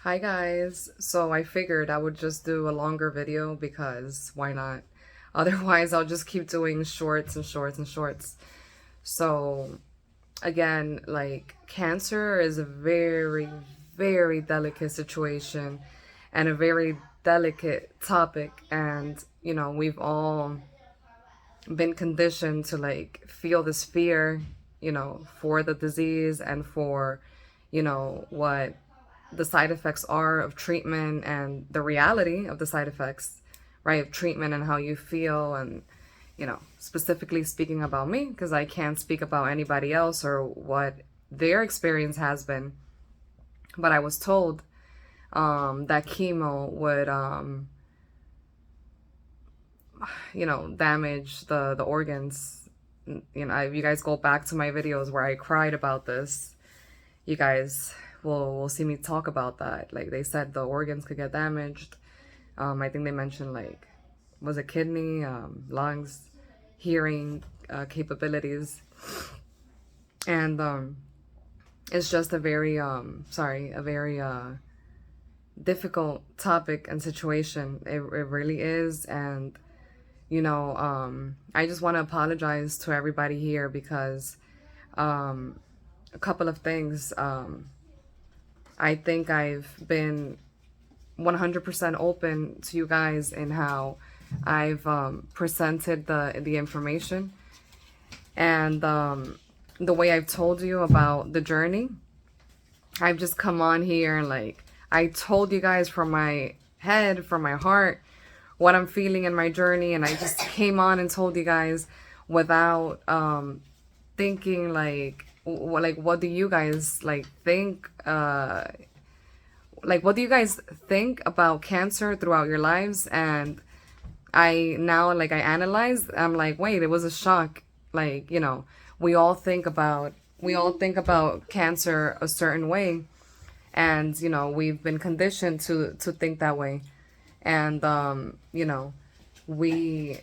Hi guys, so I figured I would just do a longer video because why not? Otherwise, I'll just keep doing shorts and shorts and shorts. So, again, like cancer is a very, very delicate situation and a very delicate topic. And, we've all been conditioned to like feel this fear, for the disease and for, what the side effects are of treatment and the reality of the side effects, right, of treatment and how you feel. And, specifically speaking about me, because I can't speak about anybody else or what their experience has been. But I was told that chemo would, damage the organs. If you guys go back to my videos where I cried about this, you guys will see me talk about that. Like they said, the organs could get damaged. I think they mentioned like, was it kidney, lungs, hearing capabilities, and it's just a very a very difficult topic and situation. It really is. And I just want to apologize to everybody here because a couple of things. I think I've been 100% open to you guys in how I've presented the information and the way I've told you about the journey. I've just come on here and like I told you guys from my head, from my heart, what I'm feeling in my journey, and I just came on and told you guys without thinking like what do you guys like think like what do you guys think about cancer throughout your lives. And I now like I analyzed, I'm like, wait, it was a shock. Like, we all think about cancer a certain way, and we've been conditioned to think that way. And we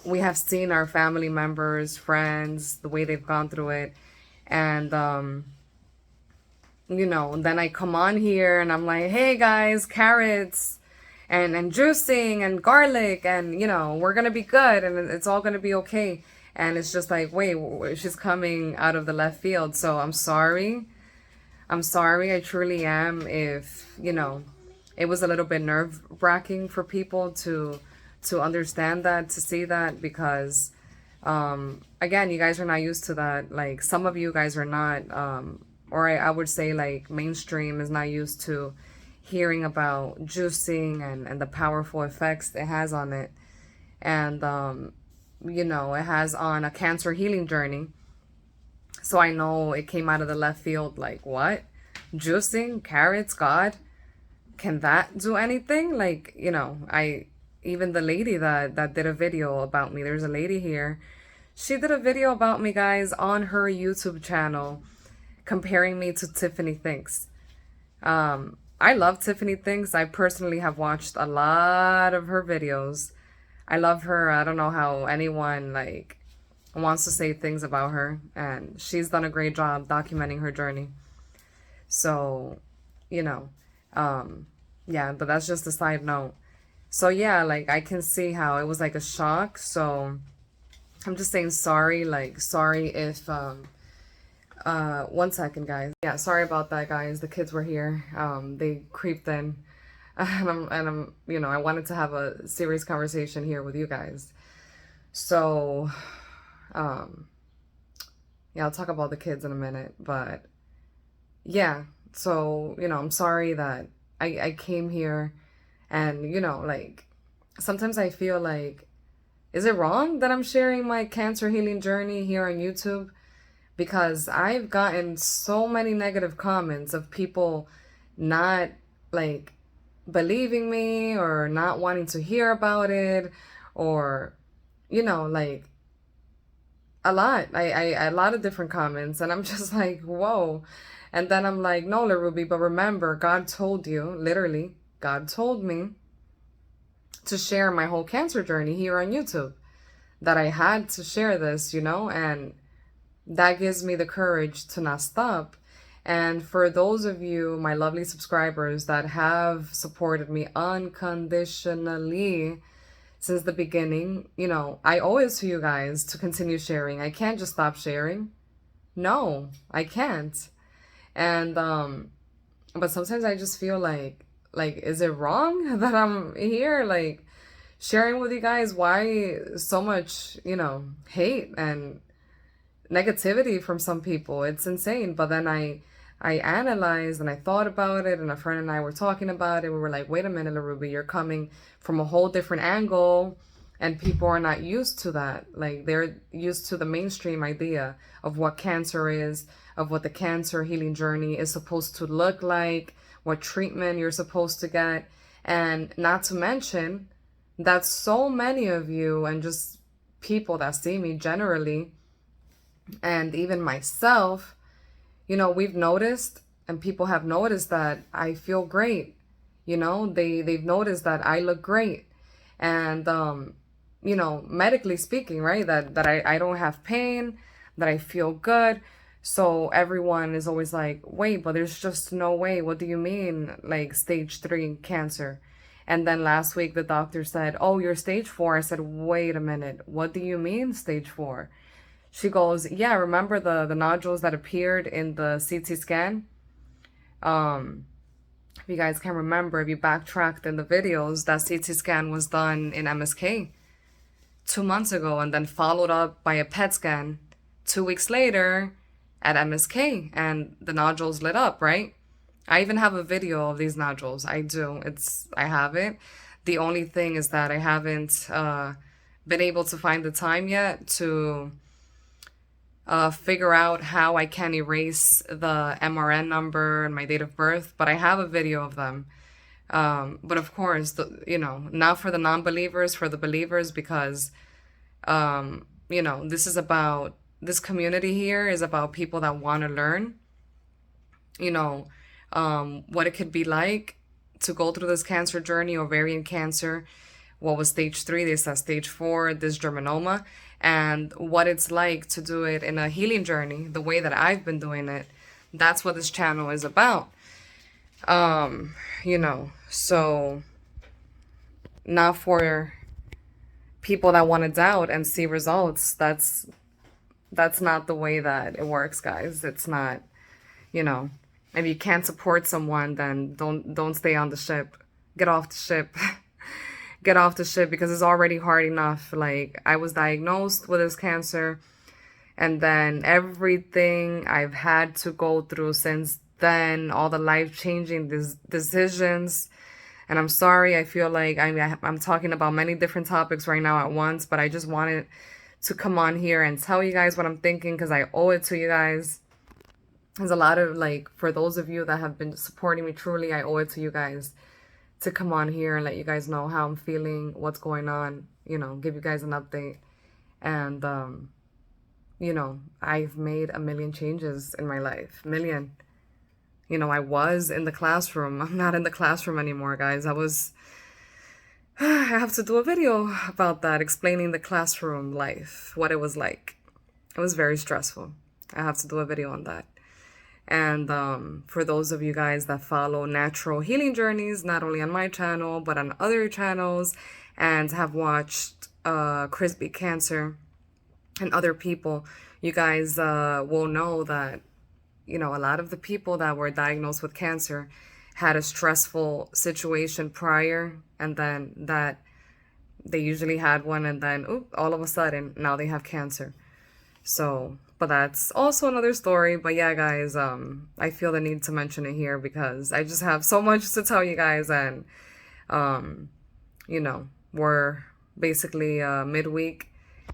we have seen our family members, friends, the way they've gone through it. And then I come on here and I'm like, hey guys, carrots and juicing and garlic, and we're gonna be good and it's all gonna be okay. And it's just like, wait, she's coming out of the left field. So I'm sorry, I truly am, if it was a little bit nerve-wracking for people to understand that, to see that, because again, you guys are not used to that. Like, some of you guys are not, or I would say like mainstream is not used to hearing about juicing and the powerful effects it has on it. And it has on a cancer healing journey. So I know it came out of the left field. Like, what? Juicing? Carrots? God? Can that do anything? Like, even the lady that did a video about me, there's a lady here. She did a video about me, guys, on her YouTube channel, comparing me to Tiffany Thinks. I love Tiffany Thinks. I personally have watched a lot of her videos. I love her. I don't know how anyone like wants to say things about her, and she's done a great job documenting her journey. So, you know, yeah, but that's just a side note. So yeah, like I can see how it was like a shock. So I'm just saying sorry, like sorry if 1 second, guys. Yeah, sorry about that, guys. The kids were here. They creeped in. And I wanted to have a serious conversation here with you guys. So, um, yeah, I'll talk about the kids in a minute, but yeah, so, I'm sorry that I came here and, like, sometimes I feel like, is it wrong that I'm sharing my cancer healing journey here on YouTube? Because I've gotten so many negative comments of people not like believing me or not wanting to hear about it, or like a lot of different comments, and I'm just like, whoa. And then I'm like, no, La Ruby, but remember, God told you, literally, God told me to share my whole cancer journey here on YouTube, that I had to share this, and that gives me the courage to not stop. And for those of you, my lovely subscribers that have supported me unconditionally since the beginning, you know, I owe it to you guys to continue sharing. I can't just stop sharing. No, I can't. And but sometimes I just feel like is it wrong that I'm here like sharing with you guys? Why so much, you know, hate and negativity from some people? It's insane. But then I analyzed and I thought about it, and a friend and I were talking about it. We were like, wait a minute, LaRuby, you're coming from a whole different angle, and people are not used to that. Like, they're used to the mainstream idea of what cancer is, of what the cancer healing journey is supposed to look like, what treatment you're supposed to get. And not to mention that so many of you, and just people that see me generally, and even myself, you know, we've noticed, and people have noticed that I feel great. You know, they've noticed that I look great. And you know, medically speaking, right? That I don't have pain, that I feel good. So everyone is always like, wait, but there's just no way. What do you mean, like stage 3 cancer? And then last week the doctor said, oh, you're stage 4. I said, wait a minute, what do you mean stage 4? She goes, yeah, remember the nodules that appeared in the CT scan? If you guys can remember, if you backtracked in the videos, that CT scan was done in MSK 2 months ago, and then followed up by a PET scan 2 weeks later at MSK, and the nodules lit up, right? I even have a video of these nodules. I do. I have it. The only thing is that I haven't been able to find the time yet to figure out how I can erase the MRN number and my date of birth, but I have a video of them. But of course, you know, not for the non-believers, for the believers, because, you know, this community here is about people that want to learn, you know, what it could be like to go through this cancer journey, ovarian cancer, what was stage 3, they said stage 4, this germinoma, and what it's like to do it in a healing journey, the way that I've been doing it. That's what this channel is about. You know, so not for people that want to doubt and see results. That's not the way that it works, guys. It's not, you know, if you can't support someone, then don't stay on the ship. Get off the ship. Get off the ship, because it's already hard enough. Like, I was diagnosed with this cancer, and then everything I've had to go through since then, all the life-changing decisions. And I'm sorry, I feel like I'm talking about many different topics right now at once, but I just wanted to come on here and tell you guys what I'm thinking, because I owe it to you guys. There's a lot of, like, for those of you that have been supporting me, truly, I owe it to you guys to come on here and let you guys know how I'm feeling, what's going on, you know, give you guys an update. And, you know, I've made a million changes in my life. Million. You know, I was in the classroom. I'm not in the classroom anymore, guys. I have to do a video about that, explaining the classroom life, what it was like. It was very stressful. I have to do a video on that. And for those of you guys that follow natural healing journeys, not only on my channel, but on other channels, and have watched Chris Beat Cancer and other people, you guys will know that, you know, a lot of the people that were diagnosed with cancer had a stressful situation prior, and then that they usually had one, and then all of a sudden now they have cancer. So, but that's also another story. But yeah, guys, I feel the need to mention it here because I just have so much to tell you guys. And, you know, we're basically midweek,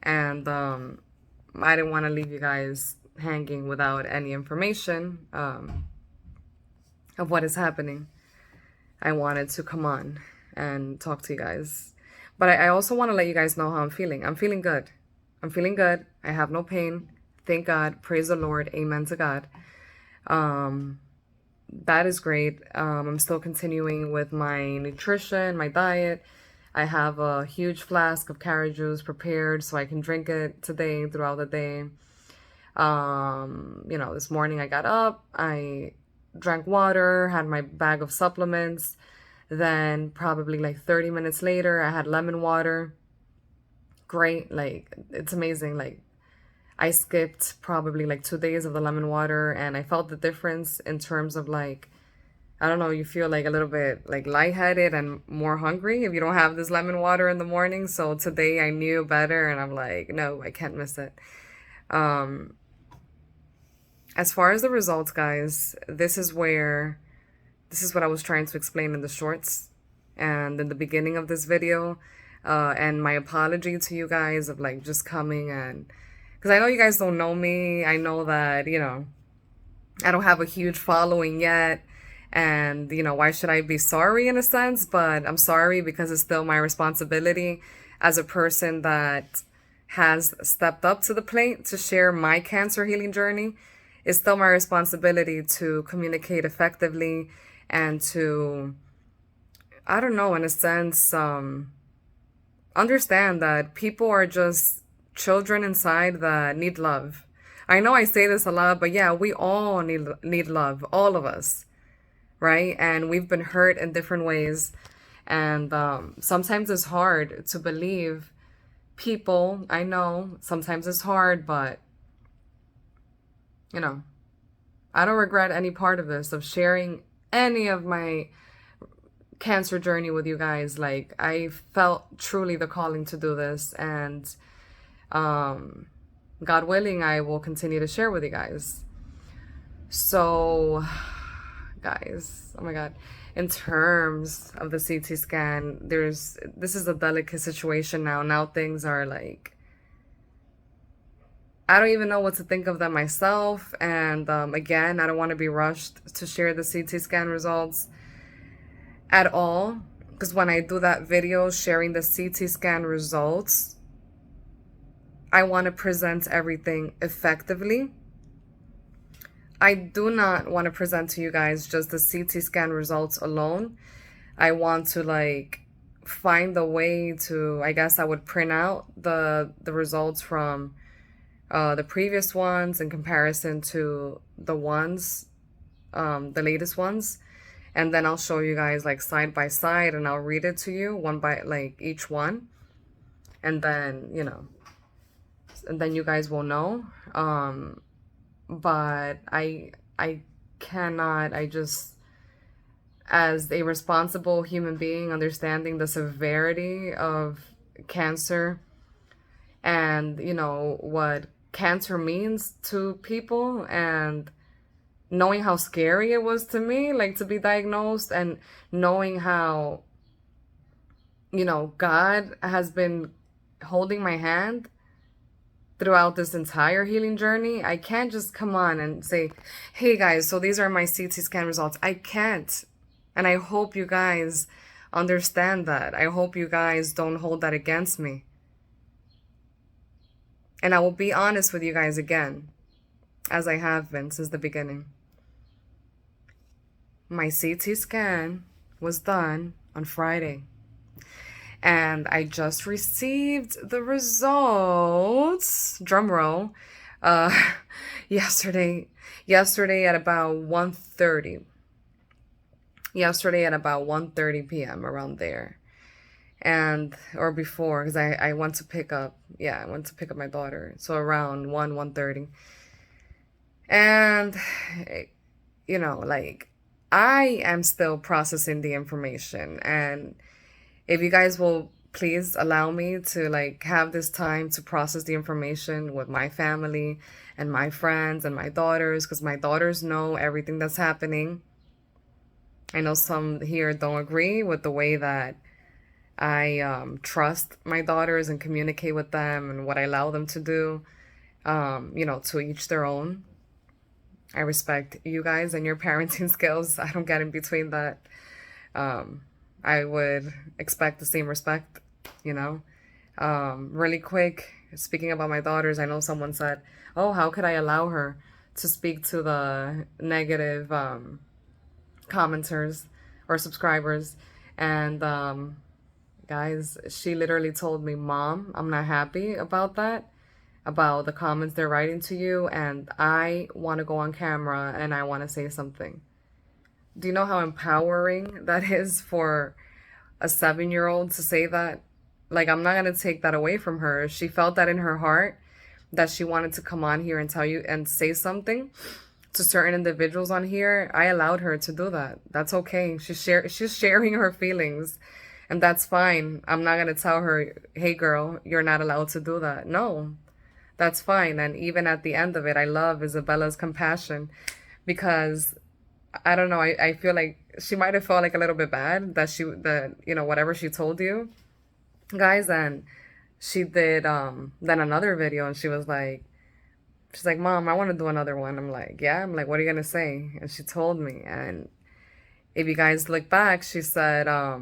and I didn't want to leave you guys hanging without any information of what is happening. I wanted to come on and talk to you guys. But I also want to let you guys know how I'm feeling. I'm feeling good. I'm feeling good. I have no pain. Thank God. Praise the Lord. Amen to God. That is great. I'm still continuing with my nutrition, my diet. I have a huge flask of carrot juice prepared so I can drink it today, throughout the day. This morning I got up, I drank water, had my bag of supplements. Then probably like 30 minutes later, I had lemon water. Great. Like, it's amazing. Like, I skipped probably like 2 days of the lemon water, and I felt the difference in terms of like, I don't know, you feel like a little bit like lightheaded and more hungry if you don't have this lemon water in the morning. So today I knew better, and I'm like, no, I can't miss it. Um, as far as the results, guys, this is what I was trying to explain in the shorts and in the beginning of this video. And my apology to you guys of like just coming and, because I know you guys don't know me. I know that, I don't have a huge following yet. And, why should I be sorry in a sense? But I'm sorry because it's still my responsibility as a person that has stepped up to the plate to share my cancer healing journey. It's still my responsibility to communicate effectively and to, I don't know, in a sense, understand that people are just children inside that need love. I know I say this a lot, but yeah, we all need love, all of us, right? And we've been hurt in different ways. And sometimes it's hard to believe people. I know sometimes it's hard, but, I don't regret any part of this, of sharing any of my cancer journey with you guys. Like, I felt truly the calling to do this, and God willing, I will continue to share with you guys. So, guys, oh my God, in terms of the CT scan, this is a delicate situation now. Now things are like, I don't even know what to think of them myself. And again, I don't want to be rushed to share the CT scan results at all. Because when I do that video sharing the CT scan results, I want to present everything effectively. I do not want to present to you guys just the CT scan results alone. I want to like find a way to, I guess I would print out the results from the previous ones in comparison to the the latest ones. And then I'll show you guys like side by side, and I'll read it to you one by like each one. And then, and then you guys will know. But I cannot, I just, as a responsible human being, understanding the severity of cancer and, what cancer means to people, and knowing how scary it was to me, like to be diagnosed, and knowing how, God has been holding my hand throughout this entire healing journey. I can't just come on and say, hey guys, so these are my CT scan results. I can't. And I hope you guys understand that. I hope you guys don't hold that against me. And I will be honest with you guys again, as I have been since the beginning. My CT scan was done on Friday. And I just received the results, drum roll, yesterday at about 1:30. Yesterday at about 1:30 p.m., around there. And, or before, because I went to pick up, I went to pick up my daughter. So around 1:30. And, like, I am still processing the information. And if you guys will please allow me to like have this time to process the information with my family and my friends and my daughters, because my daughters know everything that's happening. I know some here don't agree with the way that I trust my daughters and communicate with them and what I allow them to do. To each their own. I respect you guys and your parenting skills. I don't get in between that. I would expect the same respect, Really quick, speaking about my daughters, I know someone said, oh, how could I allow her to speak to the negative commenters or subscribers? And guys, she literally told me, Mom, I'm not happy about that. about the comments they're writing to you, and I want to go on camera and I want to say something. Do you know how empowering that is for a 7-year-old to say that? Like, I'm not going to take that away from her. She felt that in her heart, that she wanted to come on here and tell you and say something to certain individuals on here. I allowed her to do that. That's okay. She's sharing her feelings, and that's fine. I'm not going to tell her, "Hey girl, you're not allowed to do that." No. That's fine. And even at the end of it, I love Isabella's compassion, because I don't know, I feel like she might have felt like a little bit bad that whatever she told you guys. And she did then another video, and she's like, "Mom, I want to do another one." I'm like, "Yeah." I'm like, "What are you gonna say?" And she told me. And if you guys look back, she said, I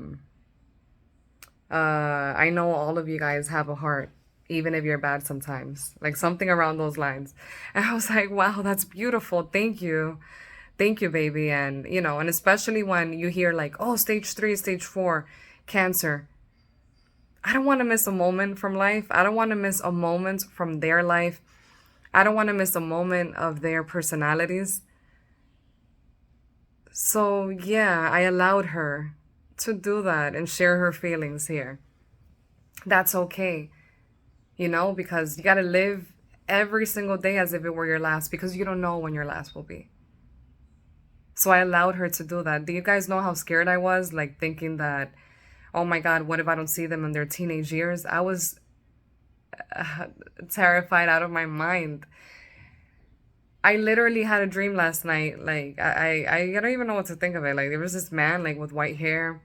know all of you guys have a heart, even if you're bad sometimes. Like something around those lines. And I was like, wow, that's beautiful. Thank you. Thank you, baby. And, and especially when you hear like, oh, stage 3, stage 4, cancer. I don't want to miss a moment from life. I don't want to miss a moment from their life. I don't want to miss a moment of their personalities. So, yeah, I allowed her to do that and share her feelings here. That's okay, because you got to live every single day as if it were your last, because you don't know when your last will be. So I allowed her to do that. Do you guys know how scared I was? Like thinking that, oh my God, what if I don't see them in their teenage years? I was terrified out of my mind. I literally had a dream last night. Like I don't even know what to think of it. Like there was this man like with white hair,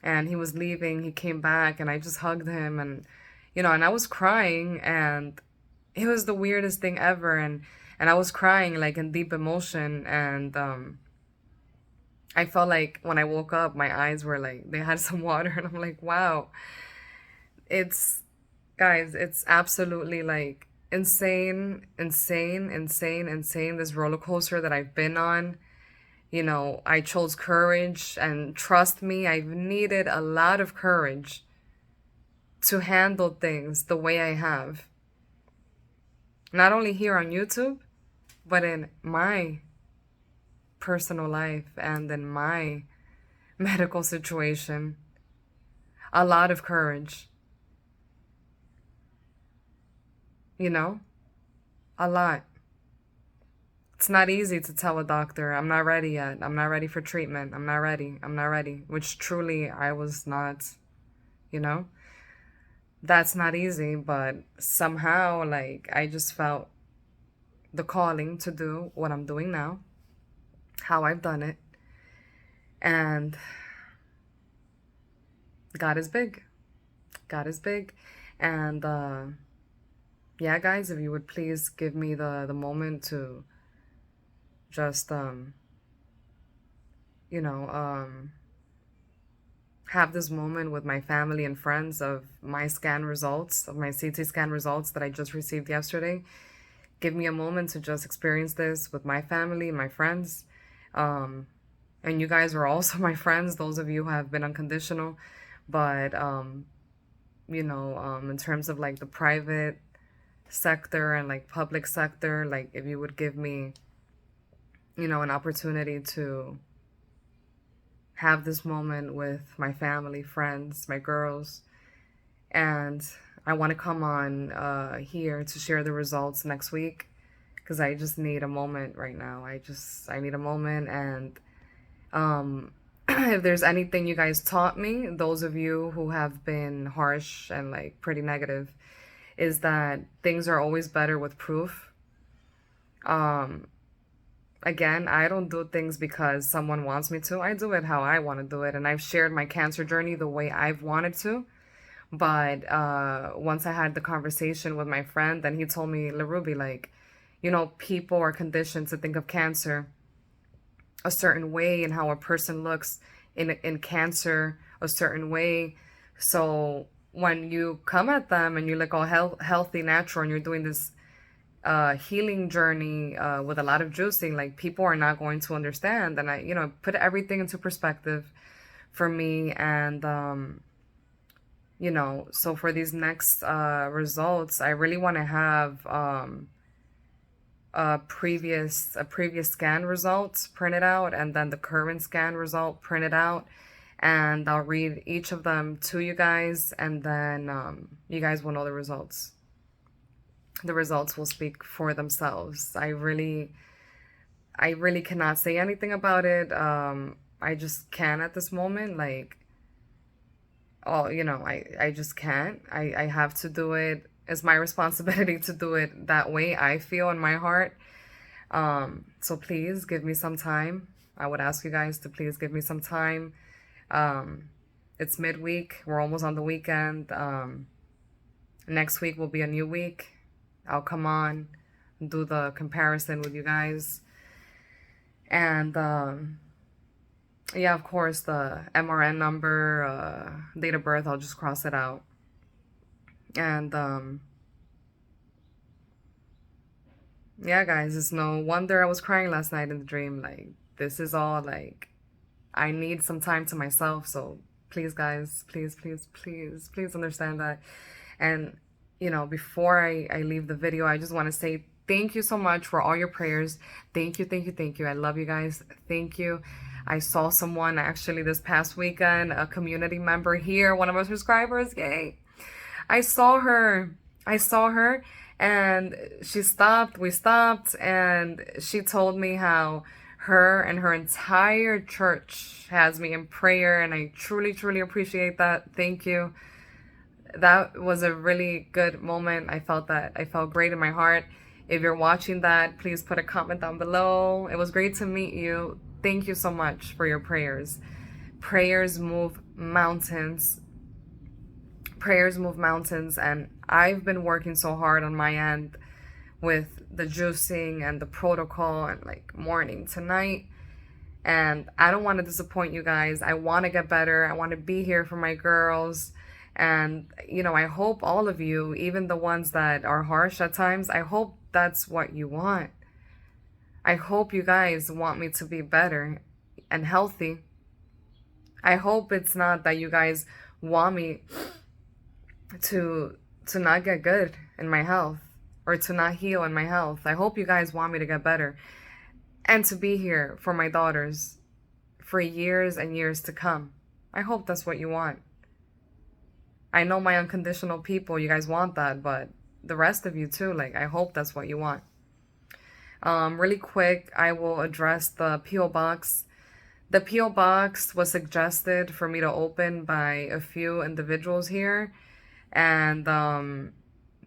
and he was leaving. He came back, and I just hugged him, and I was crying, and it was the weirdest thing ever. And I was crying like in deep emotion, and I felt like when I woke up, my eyes were like, they had some water, and I'm like, wow. It's, guys, it's absolutely like insane, insane, insane, insane. This roller coaster that I've been on. I chose courage, and trust me, I've needed a lot of courage to handle things the way I have. Not only here on YouTube, but in my personal life and in my medical situation. A lot of courage, you know? A lot. It's not easy to tell a doctor, I'm not ready yet. I'm not ready for treatment. I'm not ready. I'm not ready. Which truly I was not, you know? That's not easy, but somehow, like, I just felt the calling to do what I'm doing now, how I've done it. And God is big. God is big. And yeah, guys, if you would please give me the moment to just you know have this moment with my family and friends of my scan results, of my CT scan results that I just received yesterday. Give me a moment to just experience this with my family, my friends. And you guys are also my friends, those of you who have been unconditional. But in terms of like the private sector and like public sector, like if you would give me an opportunity to have this moment with my family, friends, my girls. And I want to come on here to share the results next week, because I just need a moment right now. I need a moment. And if there's anything you guys taught me, those of you who have been harsh and like pretty negative, is that things are always better with proof. Again, I don't do things because someone wants me to. I do it how I want to do it. And I've shared my cancer journey the way I've wanted to. But once I had the conversation with my friend, then he told me, LaRuby, like, people are conditioned to think of cancer a certain way, and how a person looks in cancer a certain way. So when you come at them and you look all healthy, natural, and you're doing this healing journey with a lot of juicing, like people are not going to understand. And I put everything into perspective for me. And you know, so for these next results, I really want to have a previous scan results printed out, and then the current scan result printed out, and I'll read each of them to you guys, and then you guys will know the results. The results will speak for themselves. I really cannot say anything about it. I just can't at this moment. Like, oh, you know, I just can't. I have to do it. It's my responsibility to do it that way I feel in my heart. So please give me some time. I would ask you guys to please give me some time. It's midweek. We're almost on the weekend. Next week will be a new week. I'll come on, do the comparison with you guys. And yeah, of course, the MRN number, date of birth, I'll just cross it out. And yeah, guys, it's no wonder I was crying last night in the dream. Like, this is all like, I need some time to myself. So please, guys, please, please, please, please understand that. And, you know, before I leave the video, I just want to say thank you so much for all your prayers. Thank you, thank you, thank you. I love you guys. Thank you. I saw someone actually this past weekend, a community member here, one of our subscribers. Yay. I saw her. I saw her, and she stopped. We stopped, and she told me how her and her entire church has me in prayer, and I truly, truly appreciate that. Thank you. That was a really good moment. I felt that. I felt great in my heart. If you're watching that, please put a comment down below. It was great to meet you. Thank you so much for your prayers. Prayers move mountains. Prayers move mountains, and I've been working so hard on my end with the juicing and the protocol and like morning to night, and I don't want to disappoint you guys. I want to get better. I want to be here for my girls, and you know, I hope all of you, even the ones that are harsh at times, I hope that's what you want. I hope you guys want me to be better and healthy. I hope it's not that you guys want me to not get good in my health or to not heal in my health. I hope you guys want me to get better and to be here for my daughters for years and years to come. I hope that's what you want. I know my unconditional people, you guys want that, but the rest of you too, like, I hope that's what you want. Really quick, I will address the P.O. box. The P.O. box was suggested for me to open by a few individuals here. And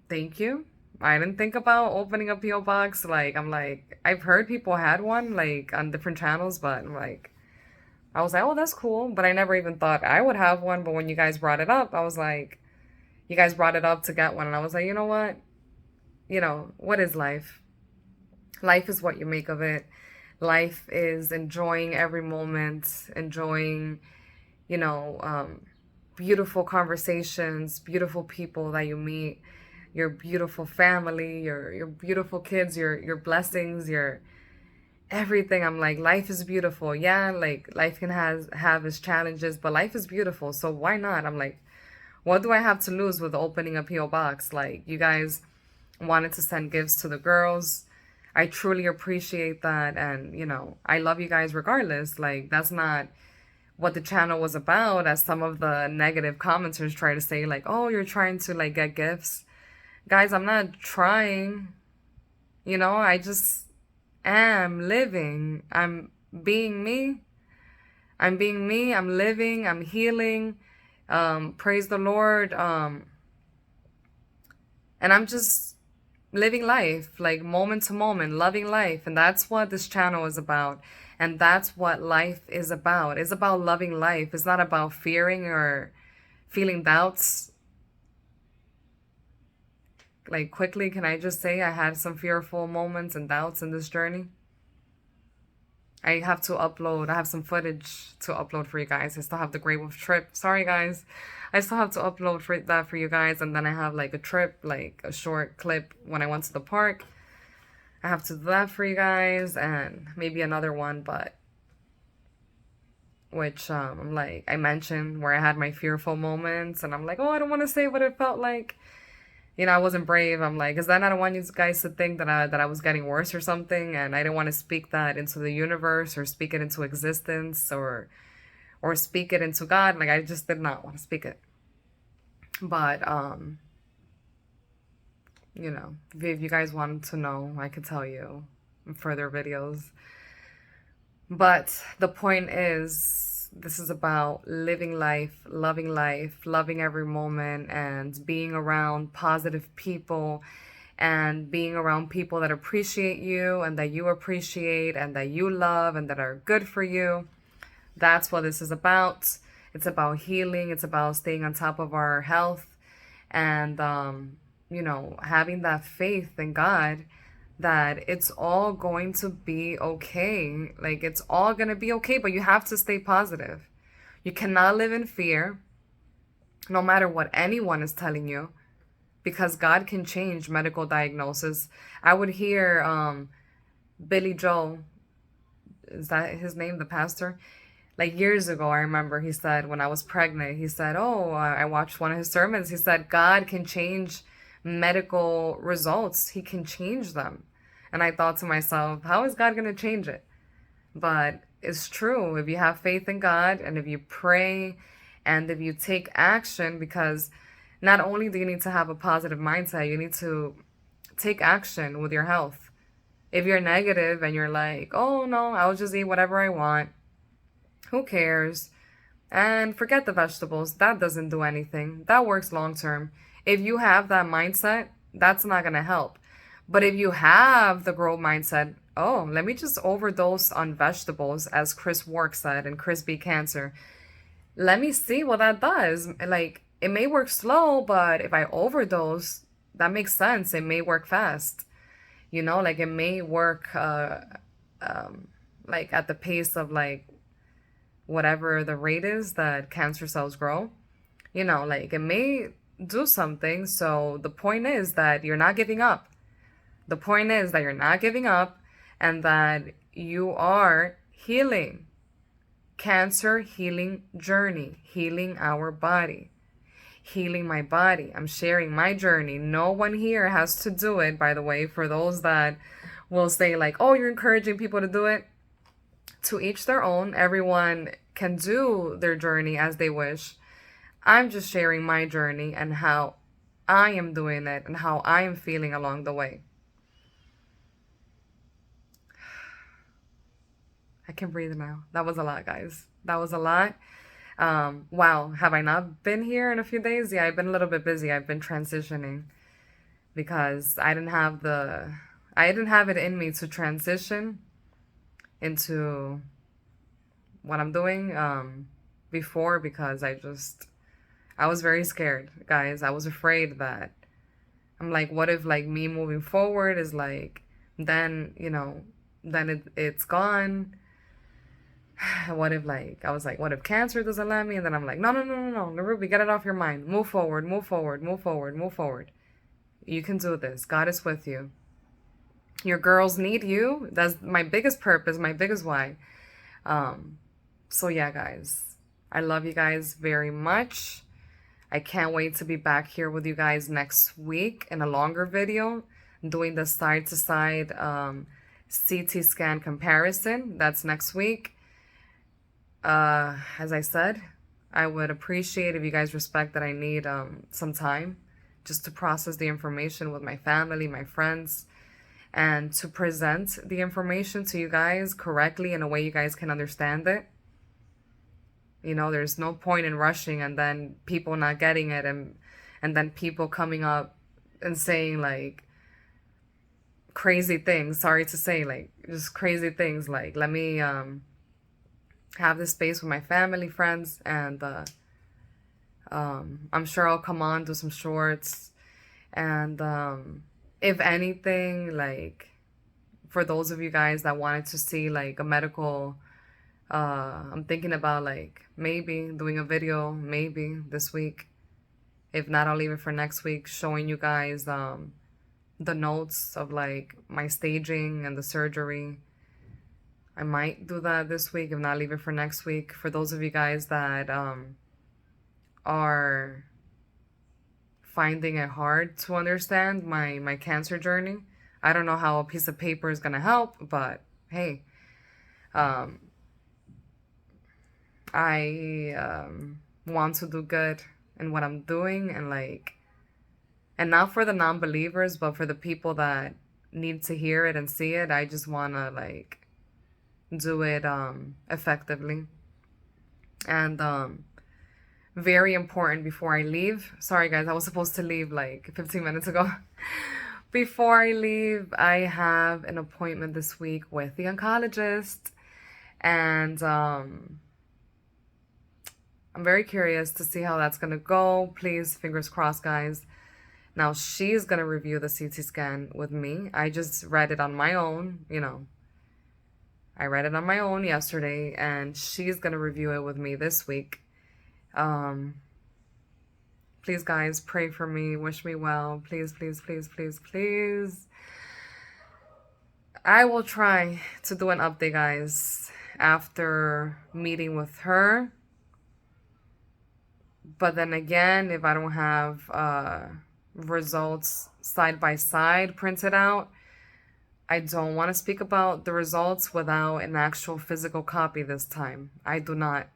thank you. I didn't think about opening a P.O. box. Like, I'm like, I've heard people had one, like, on different channels, but I'm like, I was like, oh, that's cool. But I never even thought I would have one. But when you guys brought it up, I was like, you guys brought it up to get one. And I was like, you know what? You know, what is life? Life is what you make of it. Life is enjoying every moment, enjoying, you know, beautiful conversations, beautiful people that you meet, your beautiful family, your beautiful kids, your blessings, your everything. I'm like, life is beautiful. Yeah, like life can have its challenges, but life is beautiful. So why not? I'm like, what do I have to lose with opening a P.O. box? Like, you guys wanted to send gifts to the girls. I truly appreciate that, and you know, I love you guys regardless. Like, that's not what the channel was about, as some of the negative commenters try to say, like, oh, you're trying to like get gifts. Guys, I'm not trying. You know, I just am living. I'm being me. I'm being me. I'm living. I'm healing. Praise the Lord. And I'm just living life, like moment to moment, loving life. And that's what this channel is about. And that's what life is about. It's about loving life. It's not about fearing or feeling doubts. Like, quickly, can I just say I had some fearful moments and doubts in this journey? I have to upload. I have some footage to upload for you guys. I still have the Grey Wolf trip. Sorry, guys. I still have to upload for that for you guys. And then I have like a trip, like a short clip when I went to the park. I have to do that for you guys, and maybe another one, but which I'm like, I mentioned where I had my fearful moments, and I'm like, oh, I don't want to say what it felt like. I wasn't brave. I'm like, is that not I want you guys to think that I was getting worse or something, and I didn't want to speak that into the universe or speak it into existence or speak it into God. Like I just did not want to speak it. But if you guys wanted to know, I could tell you in further videos. But the point is, this is about living life, loving every moment, and being around positive people, and being around people that appreciate you and that you appreciate and that you love and that are good for you. That's what this is about. It's about healing. It's about staying on top of our health and, having that faith in God that it's all going to be okay. Like, it's all going to be okay, but you have to stay positive. You cannot live in fear, no matter what anyone is telling you, because God can change medical diagnosis. I would hear Billy Joel, is that his name, the pastor? Like years ago, I remember he said, when I was pregnant, he said, oh, I watched one of his sermons. He said, God can change medical results. He can change them. And I thought to myself, how is God going to change it? But it's true. If you have faith in God and if you pray and if you take action, because not only do you need to have a positive mindset, you need to take action with your health. If you're negative and you're like, oh no, I'll just eat whatever I want, who cares? And forget the vegetables. That doesn't do anything. That works long term. If you have that mindset, that's not going to help. But if you have the growth mindset, oh, let me just overdose on vegetables, as Chris Wark said, and Chris Beat Cancer. Let me see what that does. Like, it may work slow, but if I overdose, that makes sense. It may work fast. Like it may work like at the pace of like whatever the rate is that cancer cells grow. Like it may do something. So the point is that you're not giving up. The point is that you're not giving up and that you are healing. Cancer healing journey, healing our body, healing my body. I'm sharing my journey. No one here has to do it, by the way, for those that will say like, oh, you're encouraging people to do it. To each their own. Everyone can do their journey as they wish. I'm just sharing my journey and how I am doing it and how I am feeling along the way. I can breathe now. That was a lot, guys. That was a lot. Wow, have I not been here in a few days? Yeah, I've been a little bit busy. I've been transitioning because I didn't have it in me to transition into what I'm doing before, because I was very scared, guys. I was afraid that I'm like, what if like me moving forward is like, then it's gone. What if like, I was like, what if cancer doesn't let me? And then I'm like, no, Ruby, get it off your mind. Move forward, move forward, move forward, move forward. You can do this. God is with you. Your girls need you. That's my biggest purpose, my biggest why. So yeah, guys, I love you guys very much. I can't wait to be back here with you guys next week in a longer video, doing the side to side CT scan comparison. That's next week. As I said, I would appreciate if you guys respect that I need some time just to process the information with my family, my friends, and to present the information to you guys correctly in a way you guys can understand it. There's no point in rushing and then people not getting it, and then people coming up and saying like crazy things, sorry to say, like just crazy things like, let me have this space with my family, friends, and I'm sure I'll come on, do some shorts, and if anything, like for those of you guys that wanted to see like a medical, I'm thinking about like maybe doing a video maybe this week. If not, I'll leave it for next week, showing you guys the notes of like my staging and the surgery. I might do that this week, if not, leave it for next week. For those of you guys that are finding it hard to understand my cancer journey, I don't know how a piece of paper is gonna help, but hey, um, I want to do good in what I'm doing, and and not for the non-believers, but for the people that need to hear it and see it. I just wanna do it effectively. And very important before I leave. Sorry guys, I was supposed to leave like 15 minutes ago. Before I leave, I have an appointment this week with the oncologist, and I'm very curious to see how that's gonna go. Please, fingers crossed, guys. Now she's gonna review the CT scan with me. I just read it on my own, I read it on my own yesterday, and she's gonna review it with me this week. Please, guys, pray for me, wish me well. Please, please, please, please, please. I will try to do an update, guys, after meeting with her. But then again, if I don't have results side by side printed out, I don't want to speak about the results without an actual physical copy this time. I do not.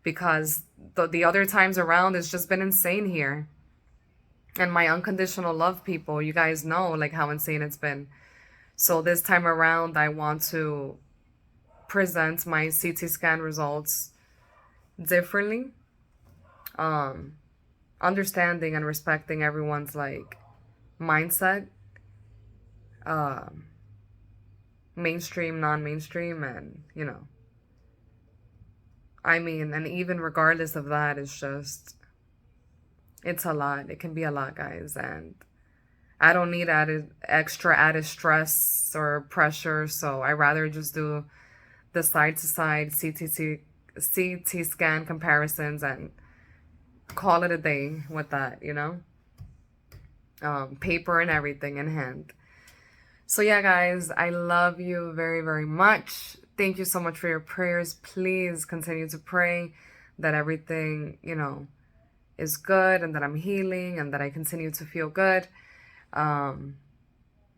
Because the other times around, it's just been insane here. And my unconditional love people, you guys know like how insane it's been. So this time around, I want to present my CT scan results differently. Understanding and respecting everyone's mindset. Mainstream, non-mainstream, and I mean, and even regardless of that, it's a lot. It can be a lot, guys. And I don't need extra added stress or pressure. So I rather just do the side-to-side CT scan comparisons and call it a day with that, paper and everything in hand. So yeah, guys, I love you very, very much. Thank you so much for your prayers. Please continue to pray that everything, is good, and that I'm healing, and that I continue to feel good. I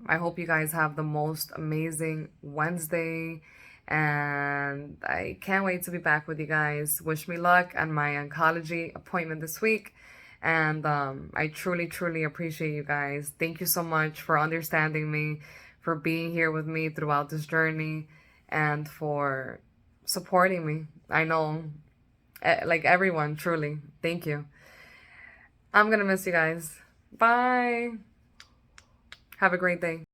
hope you guys have the most amazing Wednesday, and I can't wait to be back with you guys. Wish me luck on my oncology appointment this week. And I truly, truly appreciate you guys. Thank you so much for understanding me, for being here with me throughout this journey, and for supporting me. I know, everyone, truly. Thank you. I'm gonna miss you guys. Bye. Have a great day.